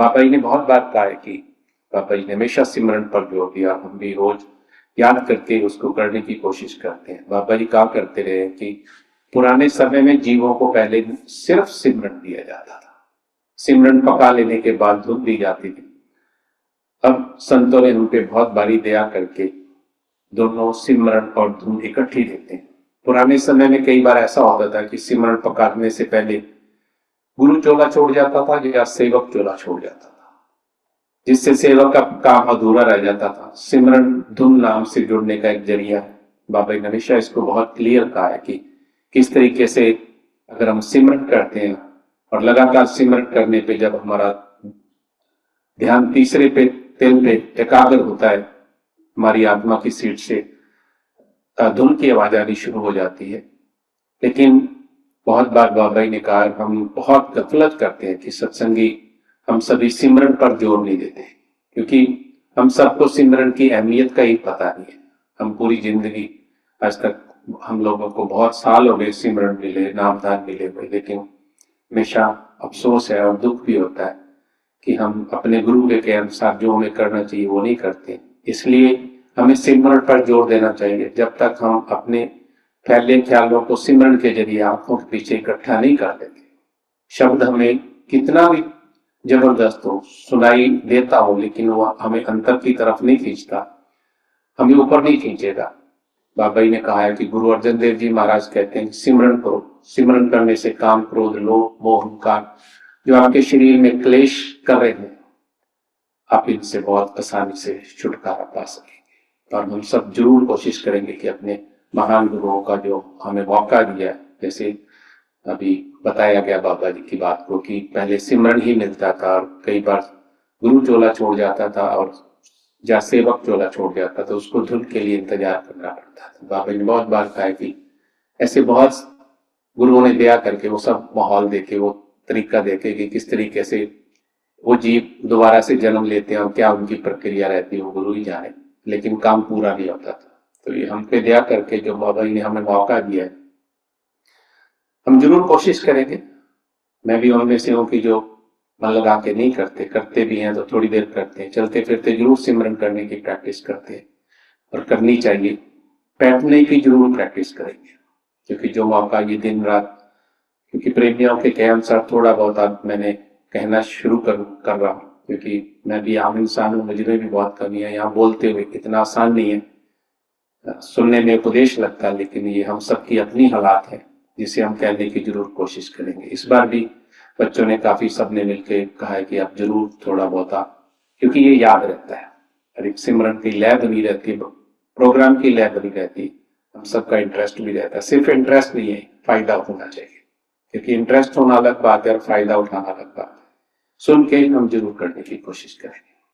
बाबा जी ने बहुत बार कहा है कि बाबा जी ने हमेशा सिमरन पर जोर दिया, हम भी रोज याद करके उसको करने की कोशिश करते हैं। बाबा जी कहा करते रहे कि पुराने समय में जीवों को पहले सिर्फ सिमरन दिया जाता था, सिमरन पका लेने के बाद धुन दी जाती थी। अब संतों ने उन पे बहुत बारी दया करके दोनों सिमरन और धुन इकट्ठी देते हैं। पुराने समय में कई बार ऐसा होता था कि सिमरन पकाने से पहले गुरु चोला छोड़ जाता था या सेवक चोला छोड़ जाता था, जिससे सेवक का काम अधूरा रह जाता था। सिमरन धुन नाम से जुड़ने का एक जरिया है। बाबा ने हमेशा इसको बहुत क्लियर कहा है कि किस तरीके से अगर हम सिमरन करते हैं और लगातार सिमरन करने पे जब हमारा ध्यान तीसरे पे तिल पे एकाग्र होता है, हमारी आत्मा की सीट से धुन की आवाज आनी शुरू हो जाती है। लेकिन बहुत बार बाबा जी ने कहा हम बहुत गफलत करते हैं कि सत्संगी हम सभी सिमरन पर जोर नहीं देते, क्योंकि हम सबको सिमरन की अहमियत का ही पता नहीं है। हम पूरी जिंदगी आज तक हम लोगों को बहुत साल हो गए सिमरन मिले, नामदान मिले हुए, लेकिन हमेशा अफसोस है और दुख भी होता है कि हम अपने गुरु के अनुसार जो हमें करना चाहिए वो नहीं करते। इसलिए हमें सिमरन पर जोर देना चाहिए। जब तक हम अपने फैले ख्यालों को सिमरन के जरिए आंखों के पीछे इकट्ठा नहीं कर लेते, शब्द हमें कितना भी जबरदस्त हो, सुनाई देता हो, लेकिन वो हमें अंतर की तरफ नहीं खींचता, हमें ऊपर नहीं खींचेगा। बाबा जी ने कहा है कि गुरु अर्जन देव जी महाराज कहते हैं सिमरन करो, सिमरन करने से काम, क्रोध, लोभ, मोह, अहंकार जो आपके शरीर में क्लेश कर रहे हैं, आप इनसे बहुत आसानी से छुटकारा पा सकेंगे। और हम सब जरूर कोशिश करेंगे कि अपने महान गुरुओं का जो हमें मौका दिया, जैसे अभी बताया गया बाबा जी की बात को कि पहले सिमरन ही मिलता था और कई बार गुरु चोला छोड़ जाता था और या सेवक चोला छोड़ जाता था, उसको धुन के लिए इंतजार करना पड़ता था। बाबा ने बहुत बार कहा कि ऐसे बहुत गुरुओं ने दया करके वो सब माहौल देके, वो तरीका देके कि किस तरीके से वो जीव दोबारा से जन्म लेते हैं और क्या उनकी प्रक्रिया रहती है वो गुरु ही जाने, लेकिन काम पूरा नहीं होता था। तो ये हम पे दया करके जो बाबा जी ने हमें मौका दिया है, हम जरूर कोशिश करेंगे। मैं भी उनमें से हूँ कि जो मन लगा के नहीं करते, करते भी हैं तो थोड़ी देर करते हैं, चलते फिरते जरूर सिमरन करने की प्रैक्टिस करते हैं और करनी चाहिए। बैठने की जरूर प्रैक्टिस करेंगे, क्योंकि जो मौका ये दिन रात, क्योंकि प्रेमियों के कहे अनुसार थोड़ा बहुत आज मैंने कहना शुरू कर रहा हूँ, क्योंकि मैं भी आम इंसान हूँ, मुझे भी बहुत कमी है। यहाँ बोलते हुए इतना आसान नहीं है, सुनने में उपदेश लगता है, लेकिन ये हम सबकी अपनी हालात है जिसे हम कहने की जरूर कोशिश करेंगे। इस बार भी बच्चों ने काफी सबने मिलकर कहा है कि आप जरूर थोड़ा बहुत, क्योंकि ये याद रहता है और एक सिमरन की लय बनी रहती है, प्रोग्राम की लय बनी रहती है, हम सबका इंटरेस्ट भी रहता है। सिर्फ इंटरेस्ट नहीं है, फायदा होना चाहिए, क्योंकि इंटरेस्ट होना अलग बात है और फायदा उठाना अलग बात है। सुन के हम जरूर करने की कोशिश करेंगे।